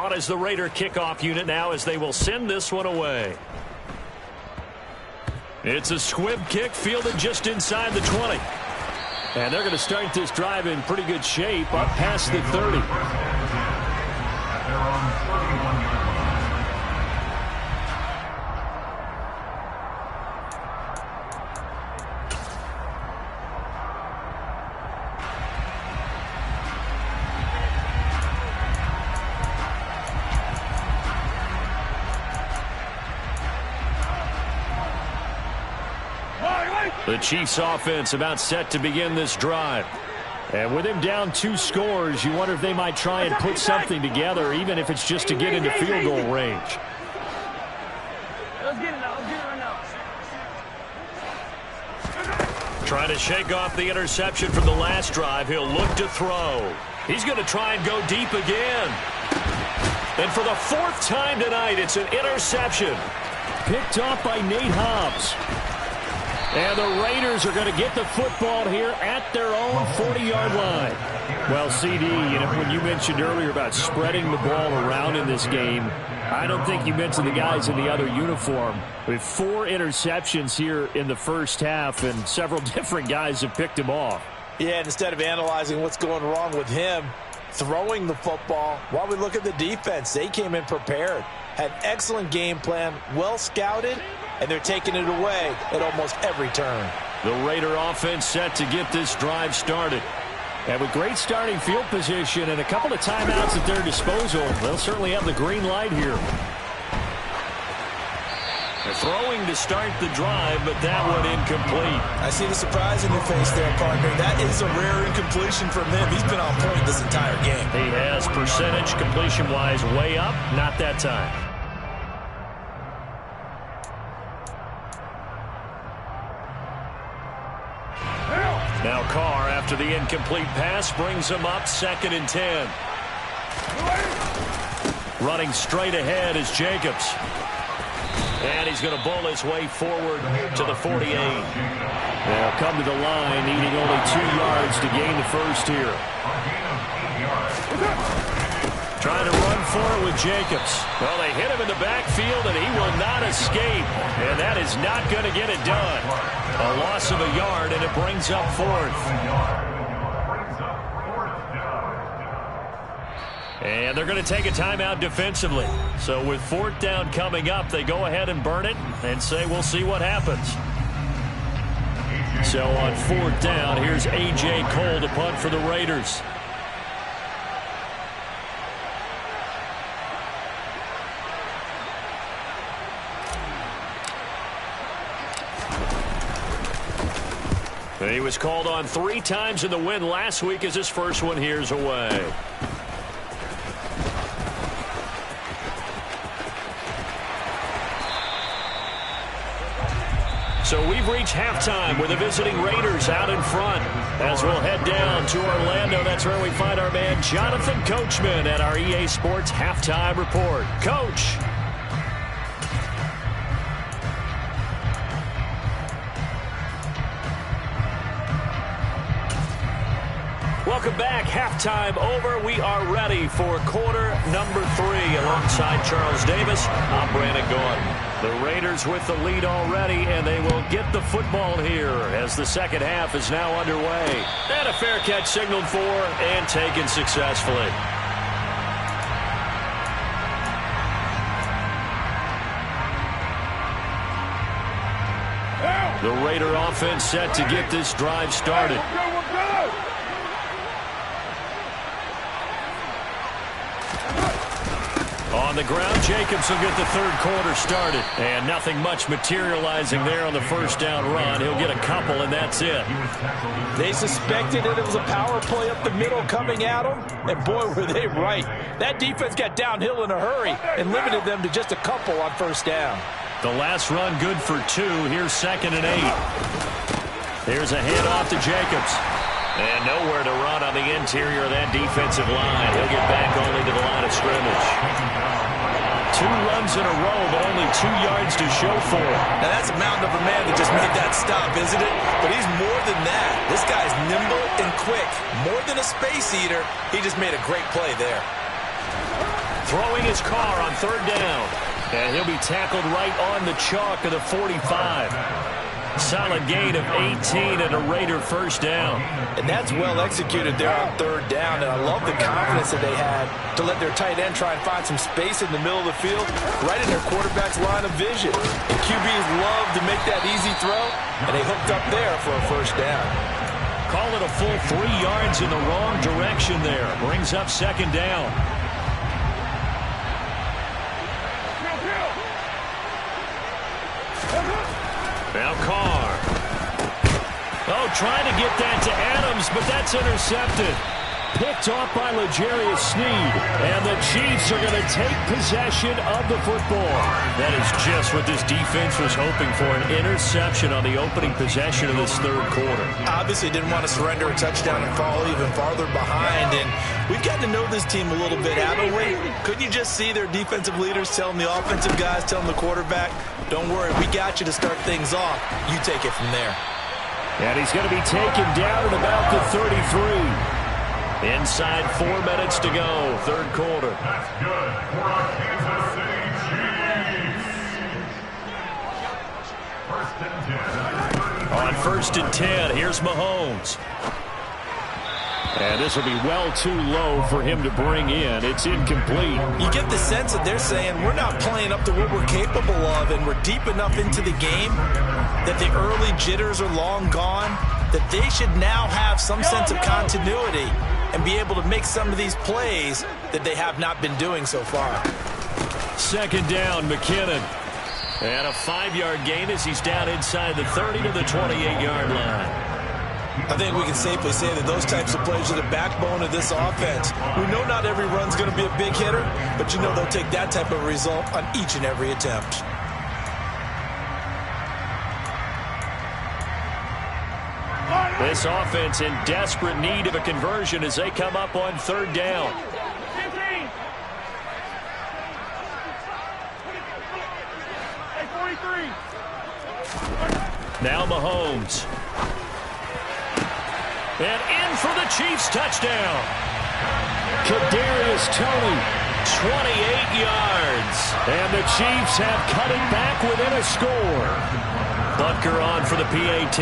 on as the Raider kickoff unit now as they will send this one away. It's a squib kick fielded just inside the 20. And they're going to start this drive in pretty good shape up past the 30. The Chiefs offense about set to begin this drive. And with him down 2 scores, you wonder if they might try and put something together, even if it's just to get into field goal range. Let's get it now. Let's get it right now. Trying to shake off the interception from the last drive. He'll look to throw. He's going to try and go deep again. And for the 4th time tonight, it's an interception. Picked off by Nate Hobbs. And the Raiders are going to get the football here at their own 40-yard line. Well, CD, when you mentioned earlier about spreading the ball around in this game, I don't think you mentioned the guys in the other uniform. With 4 interceptions here in the first half, and several different guys have picked him off. Yeah, and instead of analyzing what's going wrong with him, throwing the football, while we look at the defense, they came in prepared. Had an excellent game plan, well scouted, and they're taking it away at almost every turn. The Raider offense set to get this drive started. And with great starting field position and a couple of timeouts at their disposal, they'll certainly have the green light here. They're throwing to start the drive, but that one incomplete. I see the surprise in your face there, partner. That is a rare incompletion from him. He's been on point this entire game. He has percentage completion-wise way up, not that time. Now Carr, after the incomplete pass, brings him up 2nd and 10. Running straight ahead is Jacobs. And he's going to bull his way forward to the 48. They'll come to the line, needing only 2 yards to gain the first here. Trying to run for it with Jacobs. Well, they hit him in the backfield, and he will not escape. And that is not going to get it done. A loss of a yard, and it brings up 4th. And they're going to take a timeout defensively. So with 4th down coming up, they go ahead and burn it and say we'll see what happens. So on 4th down, here's A.J. Cole to punt for the Raiders. He was called on 3 times in the win last week as his first one here's away. So we've reached halftime with the visiting Raiders out in front. As we'll head down to Orlando, that's where we find our man Jonathan Coachman at our EA Sports Halftime Report. Coach. Welcome back. Halftime over. We are ready for quarter number 3. Alongside Charles Davis, I'm Brandon Gordon. The Raiders with the lead already, and they will get the football here as the second half is now underway. And a fair catch signaled for and taken successfully. The Raider offense set to get this drive started. On the ground, Jacobs will get the 3rd quarter started. And nothing much materializing there on the first down run. He'll get a couple, and that's it. They suspected it was a power play up the middle coming at them, and boy, were they right. That defense got downhill in a hurry and limited them to just a couple on first down. The last run good for 2. Here's 2nd and 8. Here's a handoff to Jacobs. And nowhere to run on the interior of that defensive line. He'll get back only to the line of scrimmage. 2 runs in a row, but only 2 yards to show for it. Now that's a mountain of a man that just made that stop, isn't it? But he's more than that. This guy's nimble and quick. More than a space eater, he just made a great play there. Throwing his car on third down. And he'll be tackled right on the chalk of the 45. Solid gain of 18 and a Raider first down. And that's well executed there on third down. And I love the confidence that they had to let their tight end try and find some space in the middle of the field, right in their quarterback's line of vision. And QBs love to make that easy throw, and they hooked up there for a first down. Call it a full 3 yards in the wrong direction there. Brings up second down. Now Carr. Oh, trying to get that to Adams, but that's intercepted. Picked off by L'Jarius Sneed. And the Chiefs are going to take possession of the football. That is just what this defense was hoping for, an interception on the opening possession of this third quarter. Obviously didn't want to surrender a touchdown and fall even farther behind. And we've gotten to know this team a little bit, haven't we? Couldn't you just see their defensive leaders telling the offensive guys, telling the quarterback, don't worry, we got you to start things off. You take it from there. And he's going to be taken down at about the 33. Inside 4 minutes to go, third quarter. That's good for our Kansas City Chiefs. On first and 10, here's Mahomes. And this will be well too low for him to bring in. It's incomplete. You get the sense that they're saying we're not playing up to what we're capable of, and we're deep enough into the game that the early jitters are long gone, that they should now have some sense of continuity and be able to make some of these plays that they have not been doing so far. Second down, McKinnon. And a 5-yard gain as he's down inside the 30 to the 28-yard line. I think we can safely say that those types of plays are the backbone of this offense. We know not every run's going to be a big hitter, but you know they'll take that type of result on each and every attempt. This offense in desperate need of a conversion as they come up on third down. 15. Hey, 43. Now Mahomes. And in for the Chiefs touchdown. Kadarius Toney, 28 yards. And the Chiefs have cut it back within a score. Butker on for the PAT.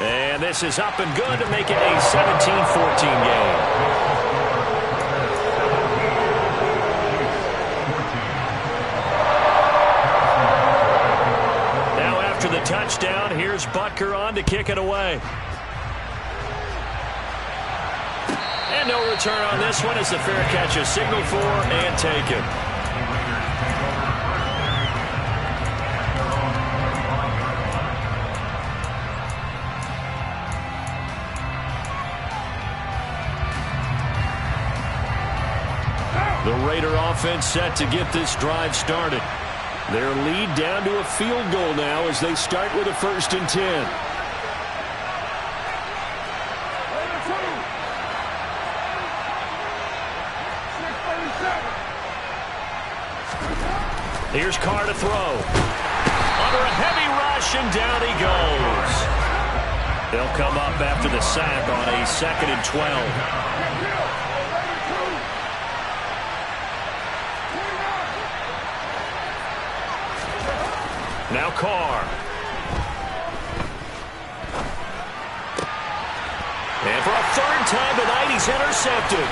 And this is up and good to make it a 17-14 game. Now after the touchdown, here's Butker on to kick it away. And no return on this one as the fair catch is signaled for and taken. The Raider offense set to get this drive started. Their lead down to a field goal now as they start with a first and 10. Here's Carr to throw. Under a heavy rush, and down he goes. They'll come up after the sack on a 2nd and 12. Now Carr. And for a third time tonight, he's intercepted.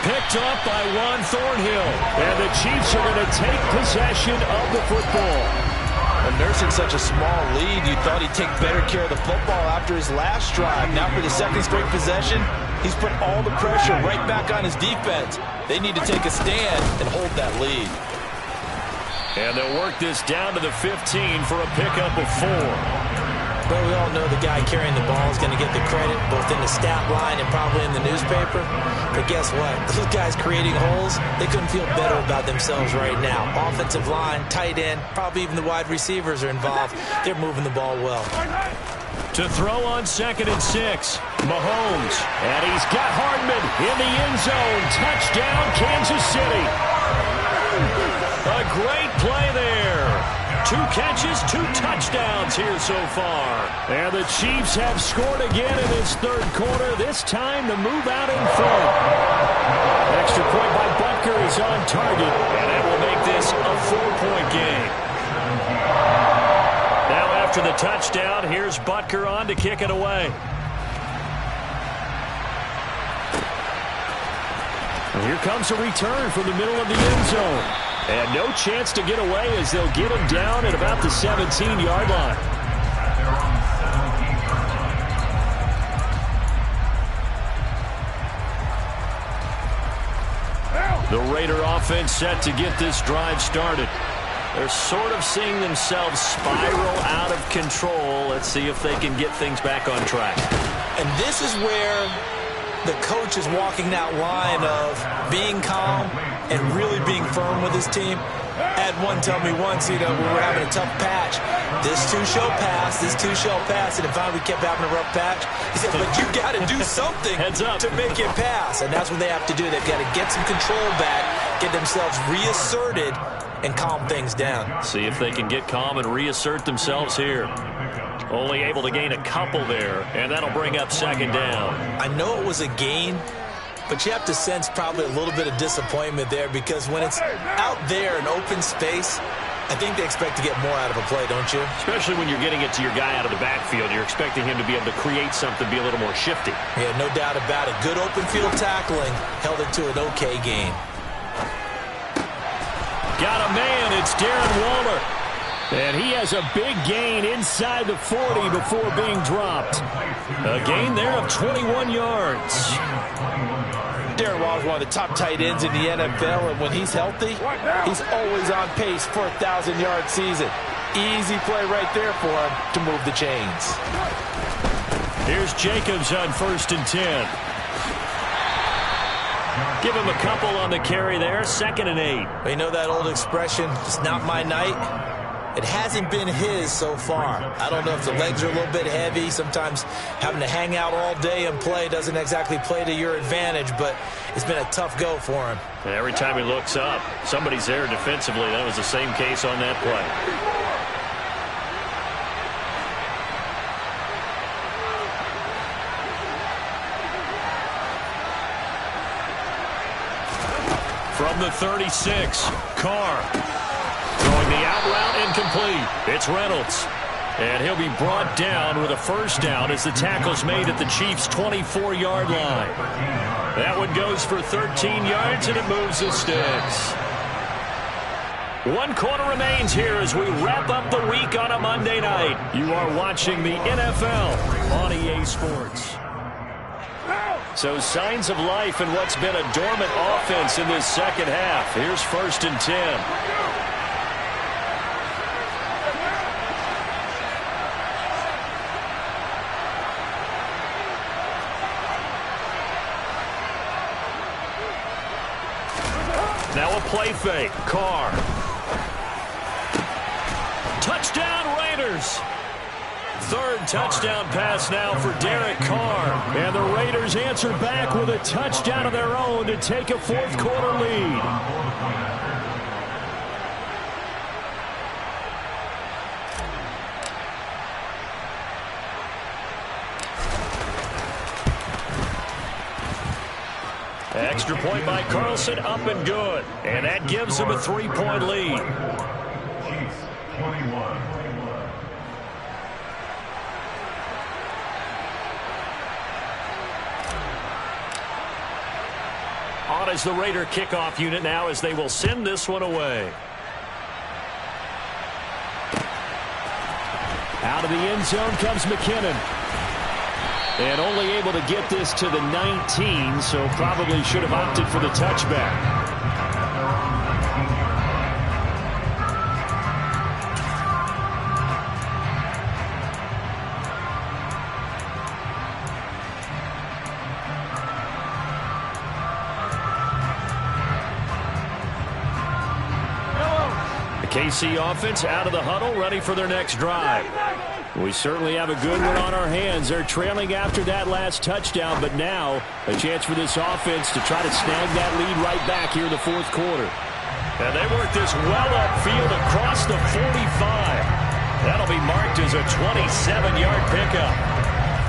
Picked off by Juan Thornhill. And the Chiefs are going to take possession of the football. And nursing such a small lead, you thought he'd take better care of the football after his last drive. Now for the second straight possession, he's put all the pressure right back on his defense. They need to take a stand and hold that lead. And they'll work this down to the 15 for a pickup of 4. But we all know the guy carrying the ball is going to get the credit both in the stat line and probably in the newspaper. But guess what? Those guys creating holes, they couldn't feel better about themselves right now. Offensive line, tight end, probably even the wide receivers are involved. They're moving the ball well. To throw on 2nd and 6, Mahomes. And he's got Hardman in the end zone. Touchdown, Kansas City. A great play there. 2 catches, 2 touchdowns here so far. And the Chiefs have scored again in this third quarter, this time to move out in front. Extra point by Butker is on target, and that will make this a 4-point game. Now after the touchdown, here's Butker on to kick it away. And here comes a return from the middle of the end zone. And no chance to get away as they'll get him down at about the 17-yard line. The Raider offense set to get this drive started. They're sort of seeing themselves spiral out of control. Let's see if they can get things back on track. And this is where the coach is walking that line of being calm and really being firm with his team. I had one tell me once, we were having a tough patch. This too shall pass, this too shall pass. And if finally we kept having a rough patch, he said, but you got to do something to make it pass. And that's what they have to do. They've got to get some control back, get themselves reasserted, and calm things down. See if they can get calm and reassert themselves here. Only able to gain a couple there, and that'll bring up second down. I know it was a gain, but you have to sense probably a little bit of disappointment there because when it's out there in open space, I think they expect to get more out of a play, don't you? Especially when you're getting it to your guy out of the backfield. You're expecting him to be able to create something, be a little more shifty. Yeah, no doubt about it. Good open field tackling held it to an okay gain. Got a man. It's Darren Waller. And he has a big gain inside the 40 before being dropped. A gain there of 21 yards. Darren Waller is one of the top tight ends in the NFL, and when he's healthy, he's always on pace for a 1,000-yard season. Easy play right there for him to move the chains. Here's Jacobs on 1st and 10. Give him a couple on the carry there, 2nd and 8. Well, you know that old expression, it's not my night? It hasn't been his so far. I don't know if the legs are a little bit heavy. Sometimes having to hang out all day and play doesn't exactly play to your advantage, but it's been a tough go for him. And every time he looks up, somebody's there defensively. That was the same case on that play. From the 36, Carr. Throwing the out route incomplete. It's Reynolds. And he'll be brought down with a first down as the tackle's made at the Chiefs' 24-yard line. That one goes for 13 yards, and it moves the sticks. 1 quarter remains here as we wrap up the week on a Monday night. You are watching the NFL on EA Sports. So signs of life in what's been a dormant offense in this second half. Here's 1st and 10. Now a play fake. Carr. Touchdown Raiders. 3rd touchdown pass now for Derek Carr. And the Raiders answer back with a touchdown of their own to take a 4th quarter lead. Extra point by Carlson, up and good. And that gives him a 3-point lead. Chiefs 21. On as the Raider kickoff unit now as they will send this one away. Out of the end zone comes McKinnon. And only able to get this to the 19, so probably should have opted for the touchback. The KC offense out of the huddle, ready for their next drive. We certainly have a good one on our hands. They're trailing after that last touchdown, but now a chance for this offense to try to snag that lead right back here in the 4th quarter. And they work this well upfield across the 45. That'll be marked as a 27-yard pickup.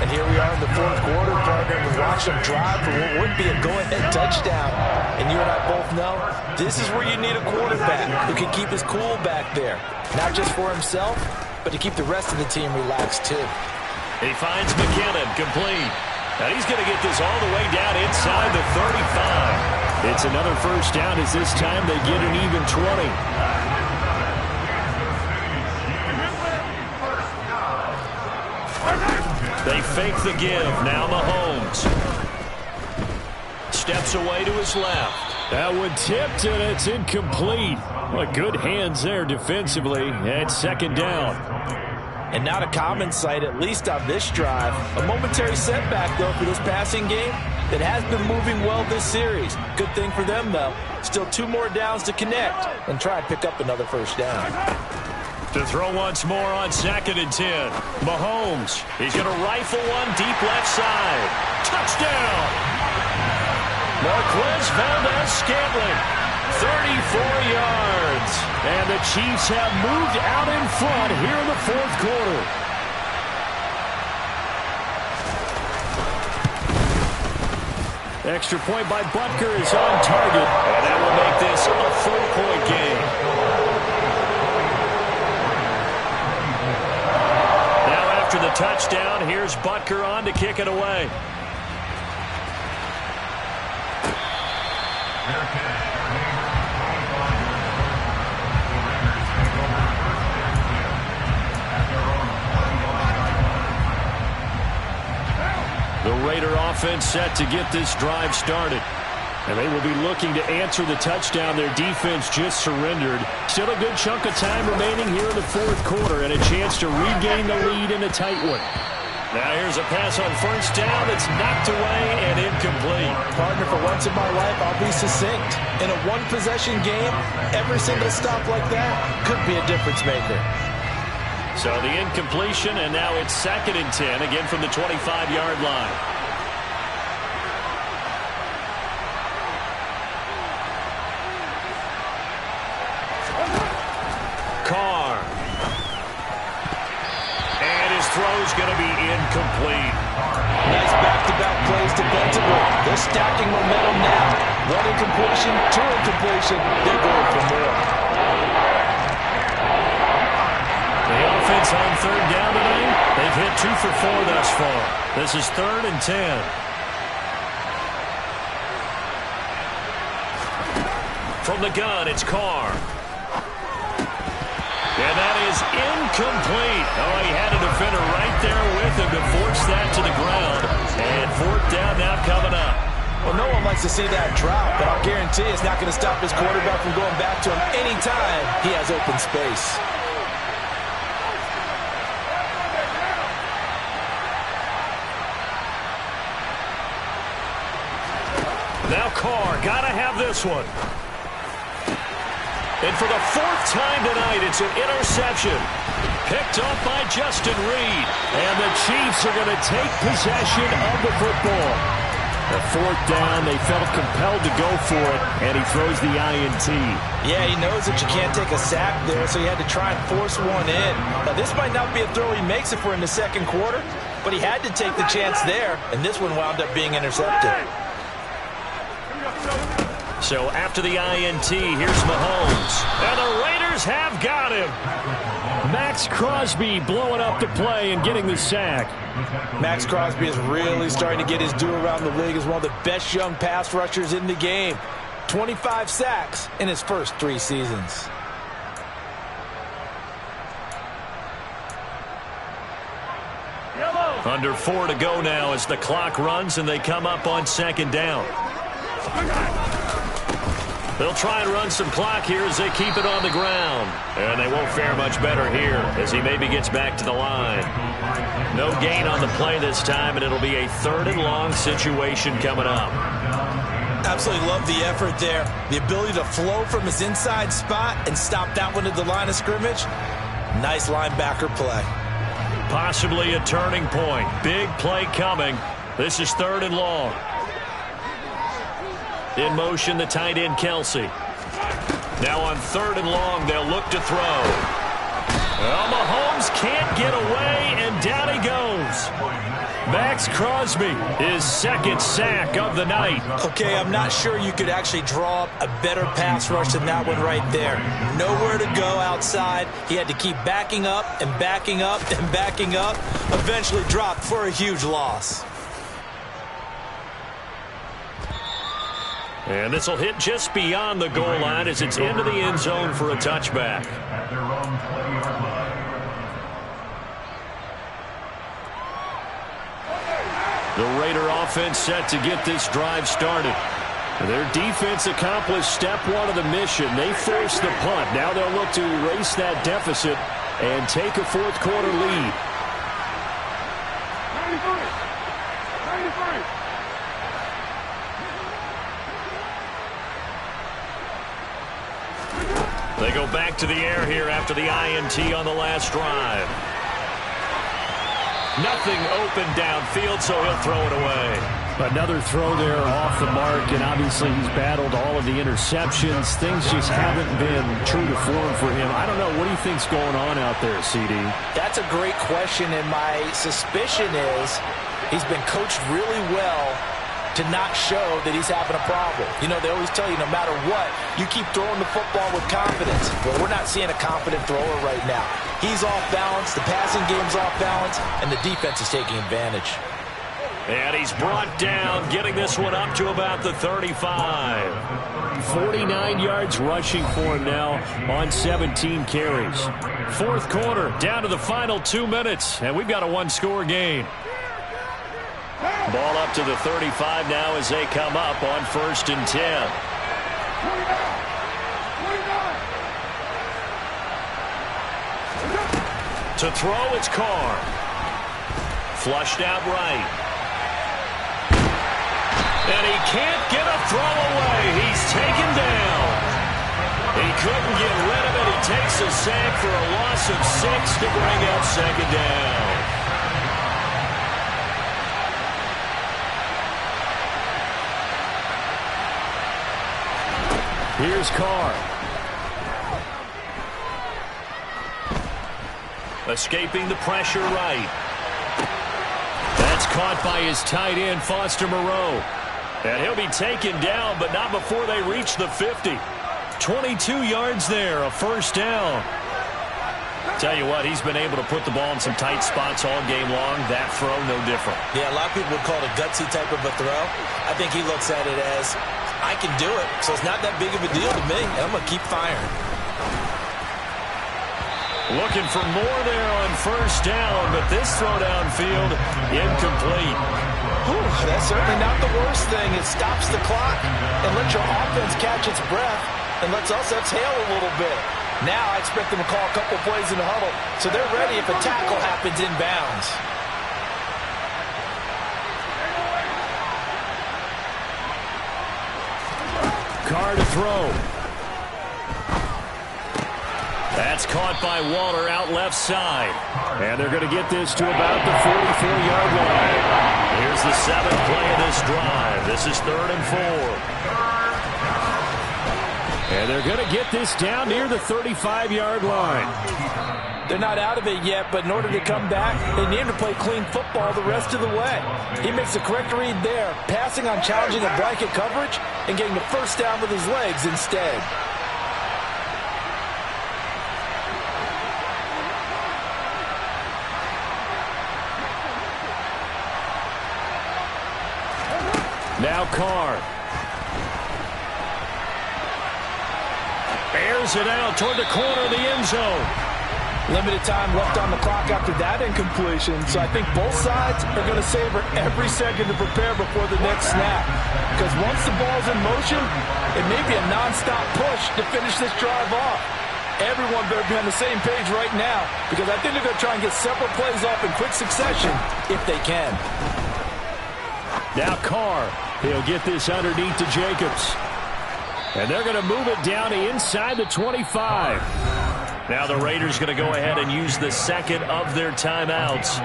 And here we are in the fourth quarter, partner. We watch them drive for what would be a go-ahead touchdown. And you and I both know this is where you need a quarterback who can keep his cool back there. Not just for himself, but to keep the rest of the team relaxed too. He finds McKinnon complete. Now he's going to get this all the way down inside the 35. It's another first down as this time they get an even 20. They fake the give. Now Mahomes steps away to his left. That one tipped, and it's incomplete. Well, good hands there defensively. And second down. And not a common sight, at least on this drive. A momentary setback, though, for this passing game that has been moving well this series. Good thing for them, though. Still 2 more downs to connect and try and pick up another first down. To throw once more on 2nd and 10. Mahomes, he's going to rifle one deep left side. Touchdown! Marquez Valdes-Scantling, 34 yards. And the Chiefs have moved out in front here in the fourth quarter. Extra point by Butker is on target. And that will make this a 4-point game. After the touchdown, here's Butker on to kick it away. The Raider offense set to get this drive started. And they will be looking to answer the touchdown their defense just surrendered. Still a good chunk of time remaining here in the fourth quarter and a chance to regain the lead in a tight one. Now here's a pass on first down that's knocked away and incomplete. Partner, for once in my life, I'll be succinct. In a one-possession game, every single stop like that could be a difference maker. So the incompletion, and now it's 2nd and 10, again from the 25-yard line. Carr. And his throw's going to be incomplete. Nice back-to-back plays defensively. They're stacking momentum now. 1 incompletion, 2 incompletion. They're going for more. The offense on 3rd down tonight, they've hit 2 for 4 thus far. This is 3rd and 10. From the gun, it's Carr. And that is incomplete. Oh, he had a defender right there with him to force that to the ground. And 4th down now coming up. Well, no one likes to see that drop, but I'll guarantee it's not going to stop his quarterback from going back to him anytime he has open space. Now Carr, gotta have this one. And for the 4th time tonight, it's an interception. Picked up by Justin Reed. And the Chiefs are going to take possession of the football. The 4th down, they felt compelled to go for it, and he throws the INT. Yeah, he knows that you can't take a sack there, so he had to try and force one in. Now, this might not be a throw he makes if we're in the second quarter, but he had to take the chance there, and this one wound up being intercepted. So after the INT, here's Mahomes. And the Raiders have got him. Max Crosby blowing up the play and getting the sack. Max Crosby is really starting to get his due around the league as one of the best young pass rushers in the game. 25 sacks in his first 3 seasons. Under 4 to go now as the clock runs and they come up on 2nd down. They'll try and run some clock here as they keep it on the ground. And they won't fare much better here as he maybe gets back to the line. No gain on the play this time, and it'll be a 3rd and long situation coming up. Absolutely love the effort there. The ability to flow from his inside spot and stop that one at the line of scrimmage. Nice linebacker play. Possibly a turning point. Big play coming. This is 3rd and long. In motion, the tight end, Kelsey. Now on 3rd and long, they'll look to throw. Well, Mahomes just can't get away, and down he goes. Max Crosby, his second sack of the night. Okay, I'm not sure you could actually draw up a better pass rush than that one right there. Nowhere to go outside. He had to keep backing up and backing up and backing up. Eventually dropped for a huge loss. And this will hit just beyond the goal line as it's into the end zone for a touchback. At their own 20-yard line. The Raider offense set to get this drive started. Their defense accomplished step one of the mission. They forced the punt. Now they'll look to erase that deficit and take a fourth quarter lead. 93. They go back to the air here after the INT on the last drive. Nothing open downfield, so he'll throw it away. Another throw there off the mark, and obviously he's battled all of the interceptions. Things just haven't been true to form for him. I don't know. What do you think's going on out there, CD? That's a great question, and my suspicion is he's been coached really well to not show that he's having a problem. You know, they always tell you no matter what, you keep throwing the football with confidence. Well, we're not seeing a confident thrower right now. He's off balance, the passing game's off balance, and the defense is taking advantage. And he's brought down, getting this one up to about the 35. 49 yards rushing for him now on 17 carries. Fourth quarter, down to the final 2 minutes, and we've got a one-score game. Ball up to the 35 now as they come up on 1st and 10. To throw, it's Carr. Flushed out right. And he can't get a throw away. He's taken down. He couldn't get rid of it. He takes a sack for a loss of 6 to bring up 2nd down. Here's Carr. Escaping the pressure right. That's caught by his tight end, Foster Moreau. And he'll be taken down, but not before they reach the 50. 22 yards there, a 1st down. Tell you what, he's been able to put the ball in some tight spots all game long. That throw, no different. Yeah, a lot of people would call it a gutsy type of a throw. I think he looks at it as, I can do it, so it's not that big of a deal to me, and I'm going to keep firing. Looking for more there on 1st down, but this throw downfield, incomplete. Whew, that's certainly not the worst thing. It stops the clock and lets your offense catch its breath and lets us exhale a little bit. Now I expect them to call a couple plays in the huddle, so they're ready if a tackle happens inbounds. Carr to throw. That's caught by Waller out left side. And they're going to get this to about the 44-yard line. Here's the 7th play of this drive. This is 3rd and 4. And they're going to get this down near the 35-yard line. They're not out of it yet, but in order to come back, they need to play clean football the rest of the way. He makes the correct read there, passing on challenging a blanket coverage and getting the 1st down with his legs instead. Now Carr. Airs it out toward the corner of the end zone. Limited time left on the clock after that incompletion, so I think both sides are going to savor every second to prepare before the next snap. Because once the ball's in motion, it may be a nonstop push to finish this drive off. Everyone better be on the same page right now, because I think they're going to try and get several plays off in quick succession if they can. Now Carr. He'll get this underneath to Jacobs. And they're going to move it down to inside the 25. Now the Raiders going to go ahead and use the 2nd of their timeouts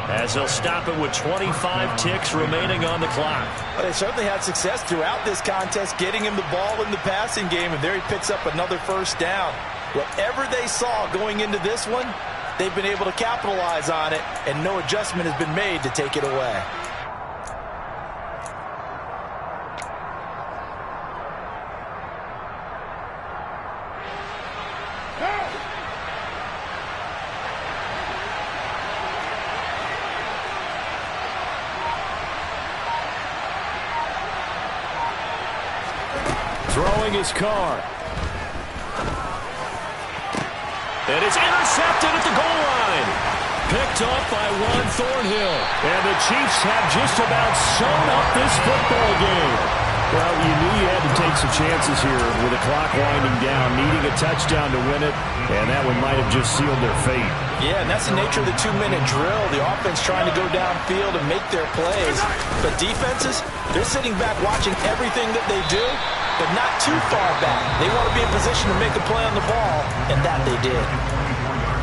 as they'll stop it with 25 ticks remaining on the clock. Well, they certainly had success throughout this contest, getting him the ball in the passing game, and there he picks up another 1st down. Whatever they saw going into this one, they've been able to capitalize on it, and no adjustment has been made to take it away. Throwing his car. And it's intercepted at the goal line. Picked off by Juan Thornhill. And the Chiefs have just about sewn up this football game. Well, you knew you had to take some chances here with the clock winding down, needing a touchdown to win it, and that one might have just sealed their fate. Yeah, and that's the nature of the 2-minute drill. The offense trying to go downfield and make their plays. But defenses, they're sitting back watching everything that they do, but not too far back. They want to be in position to make a play on the ball, and that they did.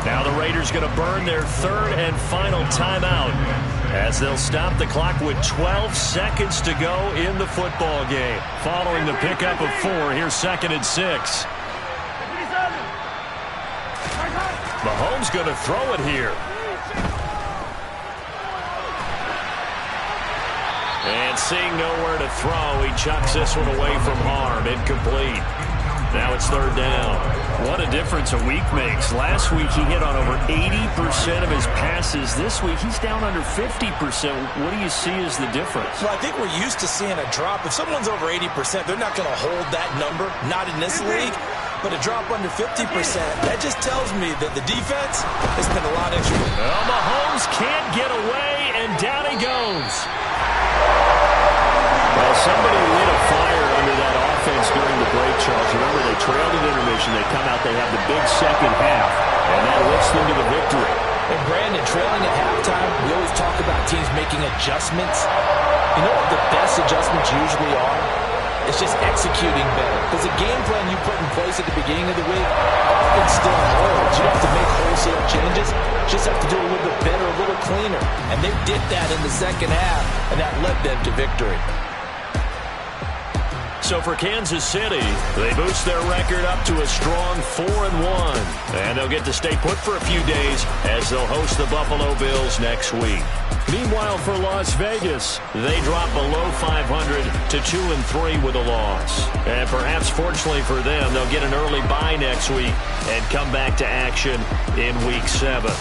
Now the Raiders going to burn their third and final timeout as they'll stop the clock with 12 seconds to go in the football game. Following the pickup of 4, here's 2nd and 6. Mahomes going to throw it here. And seeing nowhere to throw, he chucks this one away from harm. Incomplete. Now it's 3rd down. What a difference a week makes. Last week he hit on over 80% of his passes. This week he's down under 50%. What do you see as the difference? Well, I think we're used to seeing a drop. If someone's over 80%, they're not going to hold that number, not in this league. But a drop under 50%, that just tells me that the defense has been a lot extra. Well, Mahomes can't get away, and down he goes. Well, somebody lit a fire under that offense during the break, Charles. Remember, they trailed at intermission. They come out, they have the big second half, and that lifts them to the victory. And Brandon, trailing at halftime, we always talk about teams making adjustments. You know what the best adjustments usually are? It's just executing better. Because the game plan you put in place at the beginning of the week often still holds. You don't have to make wholesale changes. You just have to do a little bit better, a little cleaner. And they did that in the second half, and that led them to victory. So for Kansas City, they boost their record up to a strong 4-1. And they'll get to stay put for a few days as they'll host the Buffalo Bills next week. Meanwhile, for Las Vegas, they drop below 500 to 2-3 with a loss. And perhaps fortunately for them, they'll get an early bye next week and come back to action in Week 7.